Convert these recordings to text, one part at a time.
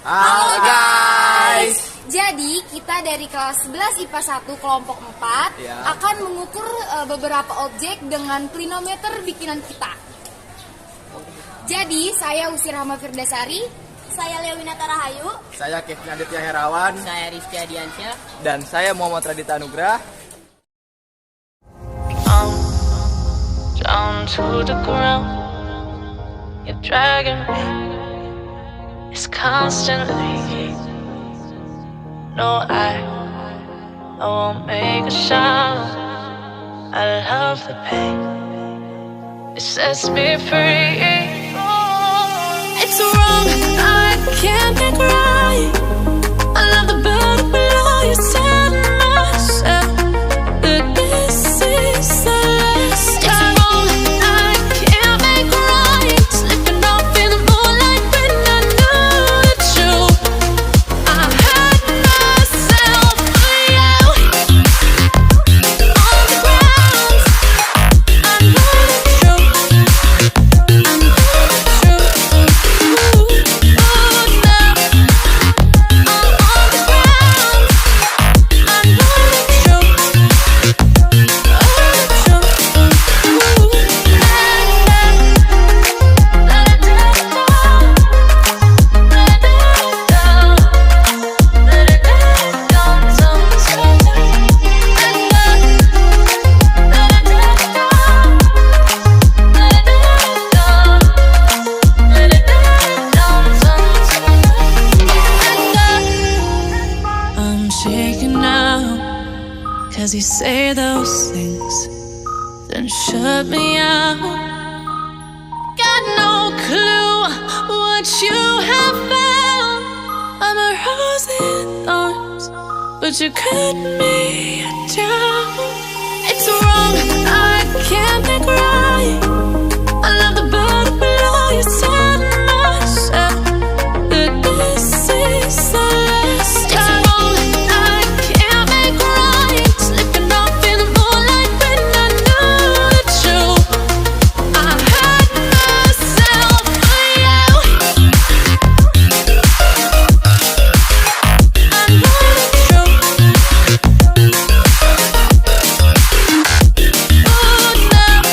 Halo guys. Jadi kita dari kelas 11 IPA 1 kelompok 4 akan mengukur beberapa objek dengan klinometer bikinan kita. Jadi saya Usi Rahma Firdasari, saya Lewinata Rahayu, saya Kevin Aditya Herawan, saya Rizky Adiansyah, dan saya Muhammad Radita Anugrah. Down to the ground, you're dragging me. It's constantly. No, I won't make a sound. I love the pain. It sets me free. It's wrong, I can't make right. I love the bird below you. Tell myself that this is the last time. It's wrong, I can't make right. Slipping off in the moonlight when I knew the truth. I had myself for you. On the ground, I know the truth. I know the truth. Ooh, now I'm on the ground. I know the truth. I'm shaking now, 'cause you say those things, then shut me out. Got no clue what you have found. I'm a rose in thorns, but you cut me down. It's wrong, I can't make right. I love the bird below you. Tell myself that this is the last time. It's wrong, I can't make right. Slipping off in the moonlight when I knew the truth. I had myself for you. I know the truth. Oh, now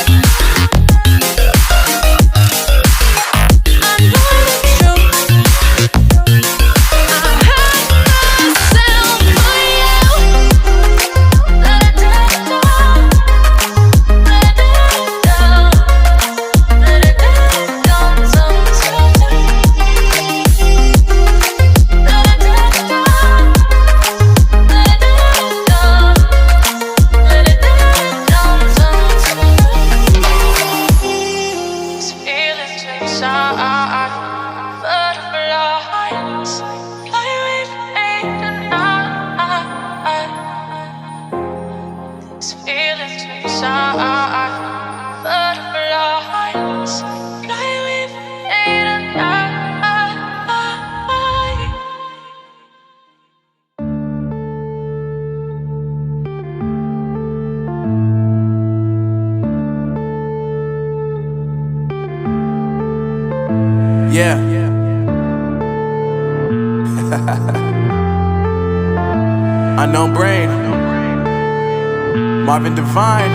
I know the truth. I had myself for you. Let it down, let it down, let it down, sometimes. Let it down, let it down, let it down, sometimes. These feelings inside, butterflies fly with me tonight. These feelings inside, butterflies fly with me tonight. Yeah. Unknown Brain, Marvin Devine.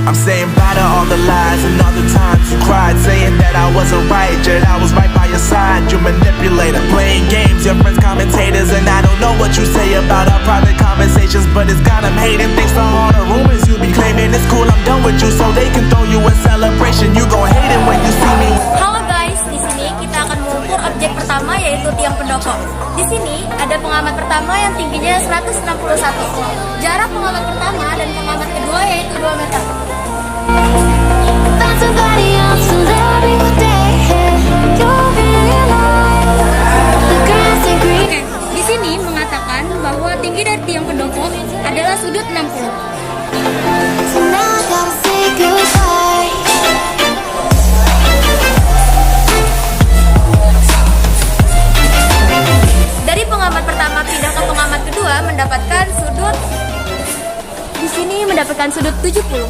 I'm saying bye to all the lies and all the times you cried, saying that I wasn't right, yet I was right by your side. You manipulator, playing games, your friends commentators, and I don't know what you say about our private conversations, but it's got them hating. Thanks to all the rumors you be claiming. It's cool, I'm done with you, so they can throw you a celebration. You gon' hate it when you see me. Halo guys, di sini kita akan mengukur objek pertama yaitu tiang pendopo. Di sini ada pengamat pertama yang tingginya 161. Jarak pengamat pertama dan pengamat kedua yaitu 2 meter. Oke, di sini mengatakan bahwa tinggi dari tiang pendopo adalah sudut 60. Dari pengamat pertama pindah ke pengamat kedua mendapatkan sudut di sini mendapatkan sudut 70.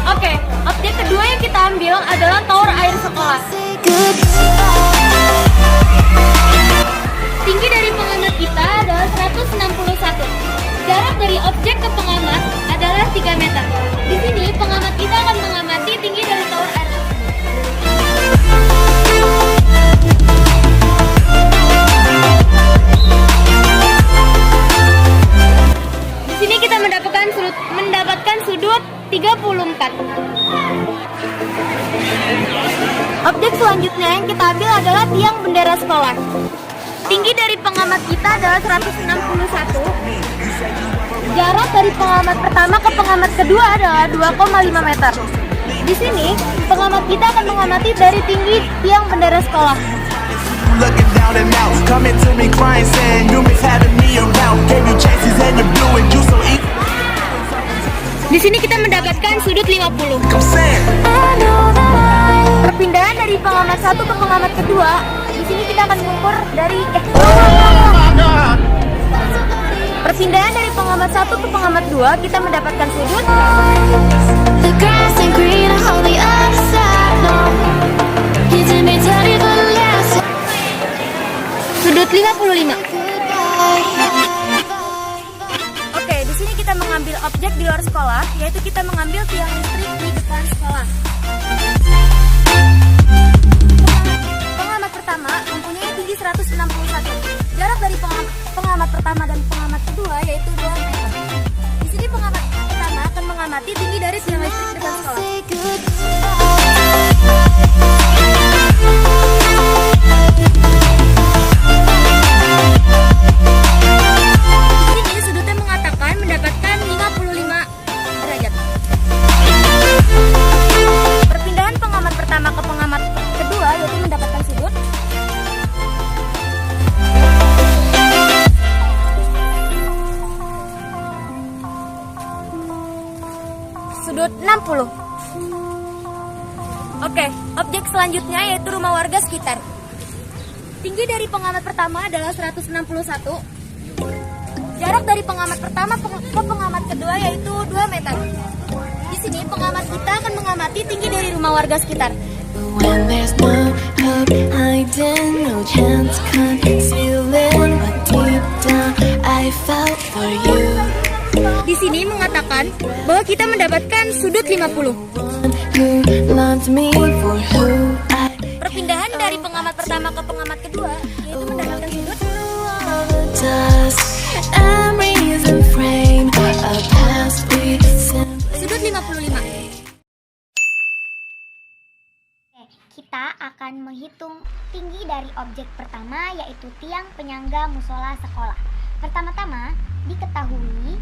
Oke, objek kedua yang kita ambil adalah tower air sekolah. Tinggi dari pengamat kita adalah 161. Jarak dari objek ke pengamat adalah 3 meter. Di sini pengamat kita akan mengamati tinggi dari tower air. Di sini kita mendapatkan sudut 34. Objek selanjutnya yang kita ambil adalah tiang bendera sekolah. Tinggi dari pengamat kita adalah 161. Jarak dari pengamat pertama ke pengamat kedua adalah 2,5 meter. Di sini, pengamat kita akan mengamati dari tinggi tiang bendera sekolah. Looking down and out, coming to me crying, saying you miss having me around. Gave you chances and you blew it, you so equal. Di sini kita mendapatkan sudut 50. I'm saying. Perpindahan dari pengamat satu ke pengamat kedua, di sini kita akan mengukur dari perpindahan dari pengamat satu ke pengamat dua, kita mendapatkan sudut The grass ain't green on the other side, no. You did me dirty but last. sudut 55. Oke, di sini kita mengambil objek di luar sekolah, yaitu kita mengambil tiang listrik di depan sekolah. Pengamat pertama mempunyai tinggi 161. Jarak dari pengamat pertama dan pengamat kedua yaitu 2 meter. Di sini pengamat pertama akan mengamati tinggi dari tiang listrik depan sekolah. Di sini sudutnya mengatakan mendapatkan 55 derajat. Perpindahan pengamat pertama ke pengamat kedua yaitu mendapatkan sudut sudut 60. Oke, objek selanjutnya yaitu rumah warga sekitar. Tinggi dari pengamat pertama adalah 161. Jarak dari pengamat pertama ke pengamat kedua yaitu 2 meter. Di sini pengamat kita akan mengamati tinggi dari rumah warga sekitar. When there's no hope hiding, no chance concealing what deep down I felt for you. Di sini mengatakan bahwa kita mendapatkan sudut 50. Who loved me for who I Perpindahan dari pengamat pertama ke pengamat kedua yaitu mendapatkan sudut dust and reason frame a past we sudut 55. Kita akan menghitung tinggi dari objek pertama yaitu tiang penyangga musola sekolah. Pertama-tama diketahui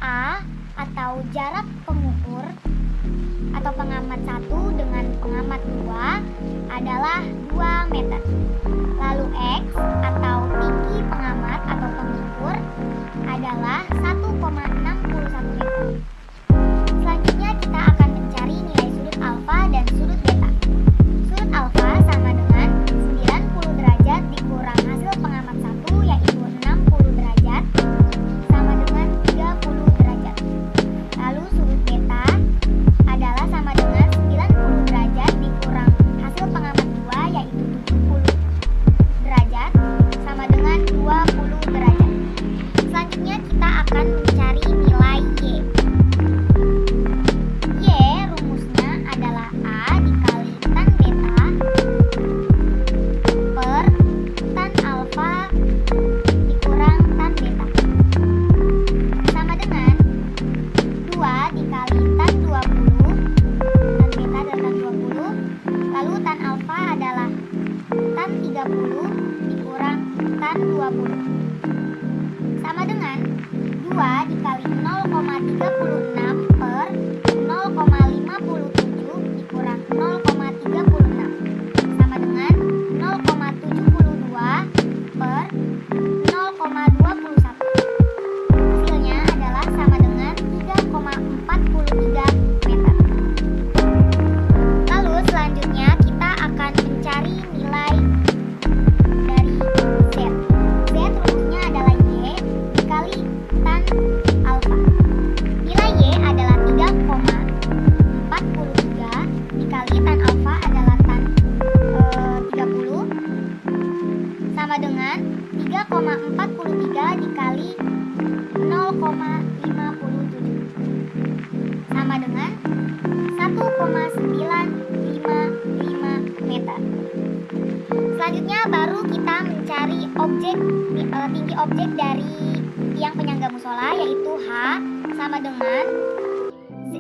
A atau jarak pengukur atau pengamat 1 dengan pengamat 2 adalah 2 meter. Lalu X atau tinggi pengamat atau pengukur adalah 1,61 meter. Selanjutnya kita akan mencari nilai sudut alfa dan sudut beta. Sudut alfa sama dengan 90 derajat dikurang hasil pengamat 1 yaitu 60 derajat sama dengan 30 derajat. Lalu sudut beta adalah sama dengan 90 derajat dikurang hasil pengamat 2 yaitu tinggi objek dari tiang penyangga musola yaitu H sama dengan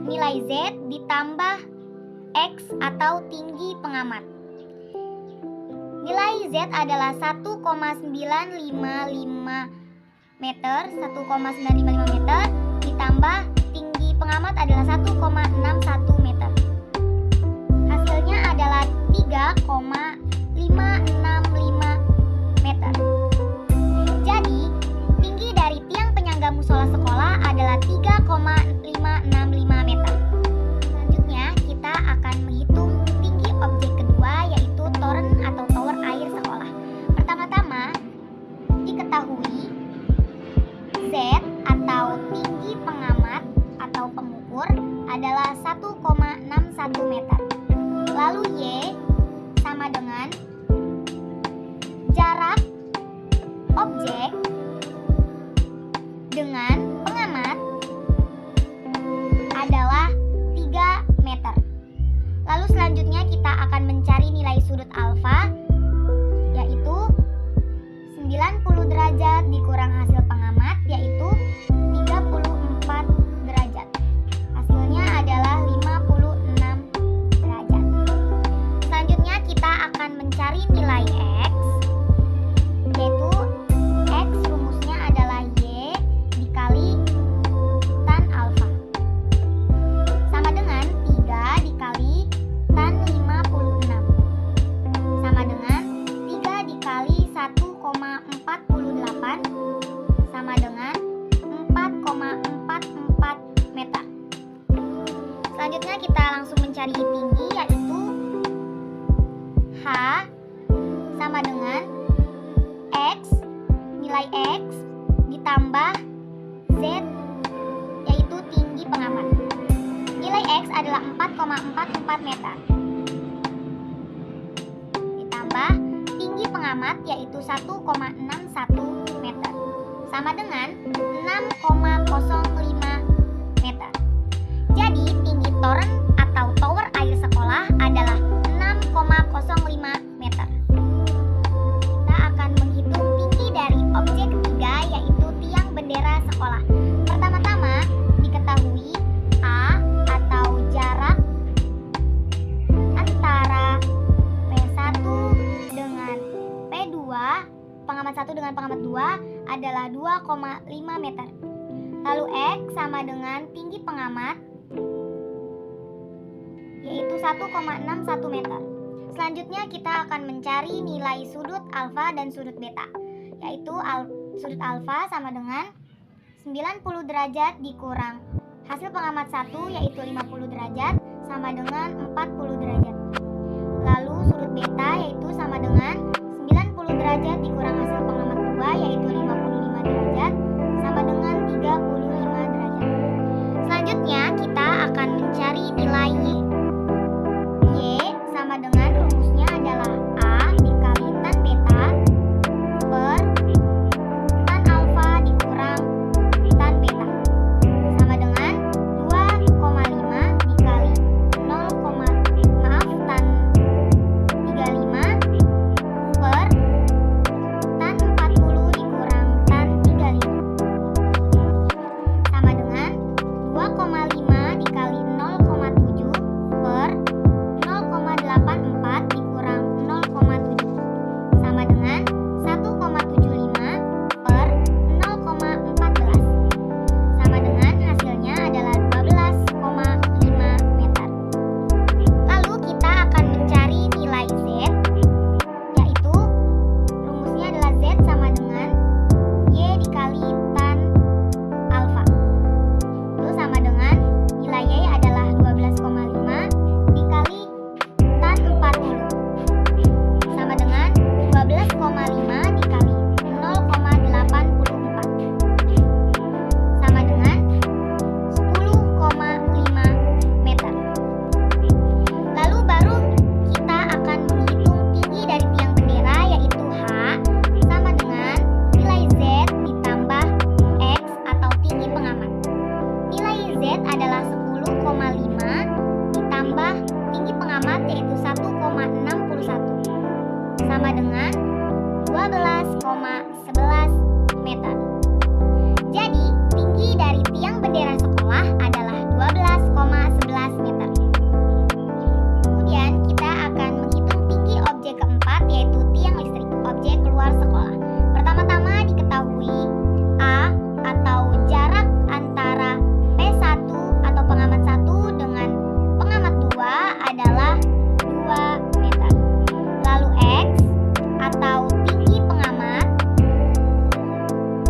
nilai Z ditambah X atau tinggi pengamat. Nilai Z adalah 1,955 meter, 1,955 meter ditambah tinggi pengamat adalah 1,61 meter. Hasilnya adalah 3,565 meter. Jadi, tinggi dari tiang penyangga musola sekolah adalah 3,565 meter. Selanjutnya, kita akan menghitung tinggi objek kedua yaitu toren atau tower air sekolah. Pertama-tama, diketahui Z atau tinggi pengamat atau pengukur adalah 1,61 meter. Lalu Y sama dengan jarak objek dengan pengamat adalah 3 meter. Lalu selanjutnya kita akan mencari nilai sudut alfa yaitu 90 derajat dikurang hasil pengamat yaitu 34 derajat. Hasilnya adalah 56 derajat. Selanjutnya kita akan mencari nilai X yaitu X rumusnya adalah Y dikali tan alfa sama dengan 3 dikali tan 56 sama dengan 3 dikali 1,48 sama dengan 4,44 meter. Selanjutnya kita langsung mencari tinggi yaitu H sama dengan X, nilai X ditambah Z yaitu tinggi pengamat. Nilai X adalah 4,44 meter ditambah tinggi pengamat yaitu 1,61 meter sama dengan 6,05 meter. Jadi tinggi toren atau tower air sekolah adalah 6,05 meter. Kita akan menghitung tinggi dari objek ketiga yaitu tiang bendera sekolah. Pertama-tama diketahui A atau jarak antara P1 dengan P2, pengamat 1 dengan pengamat 2 adalah 2,5 meter. Lalu X sama dengan tinggi pengamat yaitu 1,61 meter. Selanjutnya kita akan mencari nilai sudut alfa dan sudut beta yaitu sudut alfa sama dengan 90 derajat dikurang hasil pengamat 1 yaitu 50 derajat sama dengan 40 derajat. Lalu sudut beta yaitu sama dengan 90 derajat dikurang hasil pengamat 2 yaitu 55 derajat sama dengan 35 derajat. Selanjutnya kita akan mencari nilai Y. Y sama dengan rumusnya adalah A dikali tan beta per tan alfa dikurang tan beta sama dengan 2,5 dikali 0, tan 35 per tan 40 dikurang tan 35 sama dengan 2,5 dikali 0,7 per 0,84 dikurang 0,7 sama dengan 1,75 per 0,14 sama dengan hasilnya adalah 12,5 meter. Lalu kita akan mencari nilai Z yaitu rumusnya adalah Z sama dengan Y dikali tan alfa. Itu sama dengan nilai Y adalah 12,5 dikali tan 40 sama dengan 12,5 dikali 0,84 sama dengan 10,5 meter. Lalu baru kita akan menghitung tinggi dari tiang bendera yaitu H sama dengan nilai Z ditambah X atau tinggi pengamat. Nilai Z adalah 10,5 ditambah tinggi pengamat yaitu 1,61 sama dengan 12,11 meter. Jadi, tinggi dari tiang bendera sekolah adalah 12,11 meter. Kemudian kita akan menghitung tinggi objek keempat, yaitu tiang listrik, objek luar sekolah. Pertama-tama diketahui A atau jarak antara P1 atau pengamat 1 dengan pengamat 2 adalah 2 meter. Lalu X atau tinggi pengamat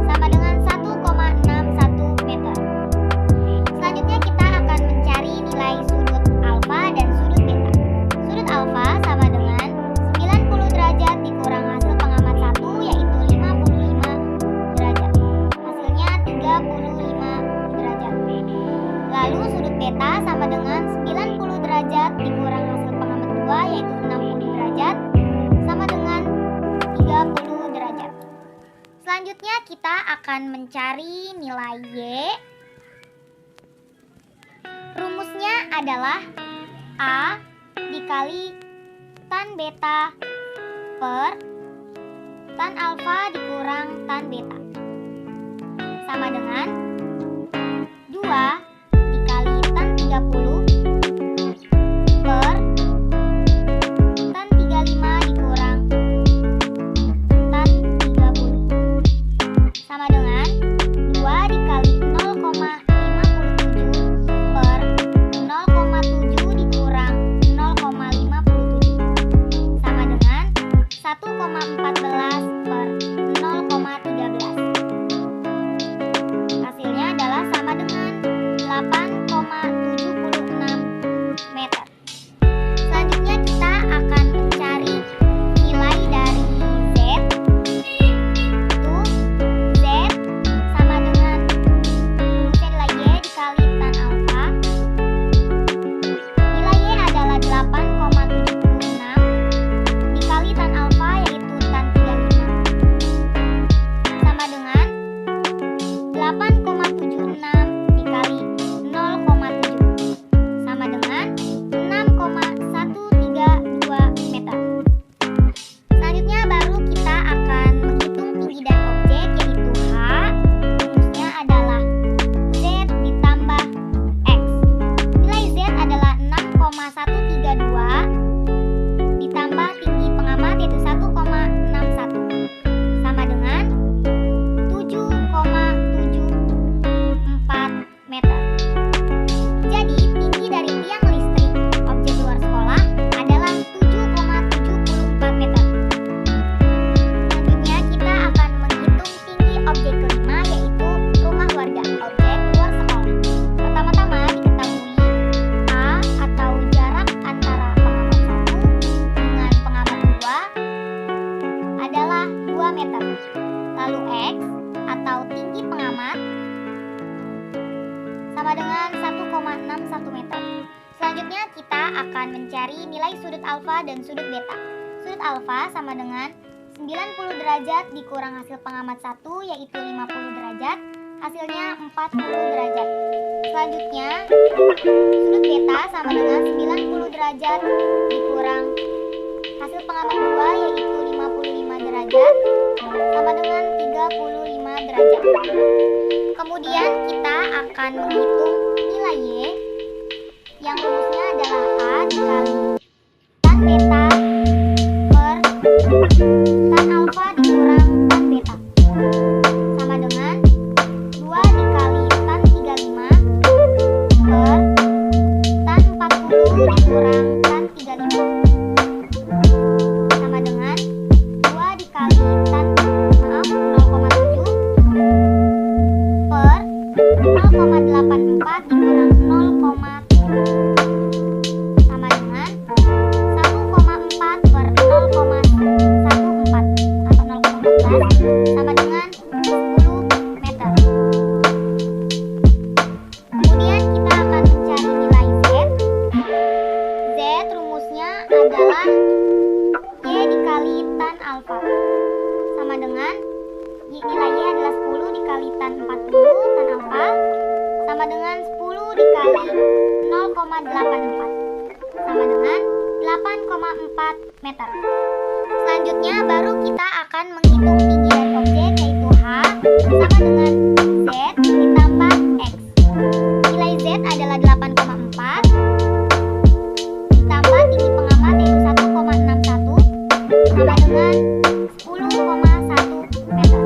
sama dengan 1,61 meter. Selanjutnya kita akan mencari nilai sudut alfa dan sudut beta. Sudut alfa sama dengan 90 derajat dikurang hasil pengamat 1, yaitu 55 derajat. Hasilnya 35 derajat. Lalu sudut beta sama dengan 90 derajat dikurang hasil pengamat 2, yaitu 60 derajat, sama dengan 30 derajat. Selanjutnya kita akan mencari nilai Y. Rumusnya adalah A dikali tan beta per tan alfa dikurang tan beta sama dengan 2 dikali tan 30 per tan 35 dikurang tan 30 sama dengan 2 dikali 0,57 per 0,7 dikurang 0,57 sama dengan 1,14 per 0,13. Hasilnya adalah sama dengan 8,76 meter. Selanjutnya kita akan mencari nilai dari Z. Itu Z sama dengan nilai Y dikali tan alfa. Nilai Y adalah 8,76 dikali tan alfa, yaitu tan 35 sama dengan 8,76 dikali 0,7 sama dengan 6,132 meter. Selanjutnya baru kita akan menghitung tinggi dari objek, yaitu H. Rumusnya adalah Z ditambah X. Nilai Z adalah 6,132 ditambah tinggi pengamat, yaitu 1,61 sama dengan 7,74 meter. Jadi tinggi dari tiang listrik objek luar sekolah adalah 7,74 meter. Selanjutnya kita akan menghitung tinggi objek kelima, yaitu rumah warga, objek luar sekolah. Pertama-tama diketahui A atau jarak antara pengamat 1 dengan pengamat 2 adalah 2 meter. Lalu X atau tinggi pengamat sama dengan 1,61 meter. Selanjutnya kita akan mencari nilai sudut alfa dan sudut beta. Sudut alfa sama dengan 90 derajat dikurang hasil pengamat 1, yaitu 50 derajat. Hasilnya 40 derajat. Selanjutnya sudut beta sama dengan 90 derajat dikurang hasil pengamat 2, yaitu 55 derajat sama dengan 35 derajat. Kemudian kita akan menghitung nilai Y yang rumusnya adalah A dikali tan beta per tan alfa dikurang tan beta sama dengan 2 dikali tan 35 per tan 40 dikurang tan 35 sama dengan 2 dikali tan 0,7 per 0,84 dikurang 0,7 sama dengan 1,4 per 0,14 atau 0,14 sama dengan 10 meter. Kemudian kita akan mencari nilai Z. Z rumusnya adalah Y dikali tan alfa sama dengan nilai Y adalah 10 dikali tan 40 tan alfa sama dengan 10 dikali 0,84 sama dengan 8,4 meter. Selanjutnya baru kita akan menghitung tinggi dari objek yaitu H sama dengan Z ditambah X. Nilai Z adalah 8,4 ditambah tinggi pengamat yaitu 1,61 sama dengan 10,1 meter.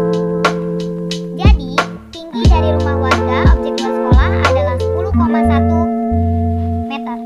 Jadi, tinggi dari rumah warga objek luar sekolah adalah 10,1 meter.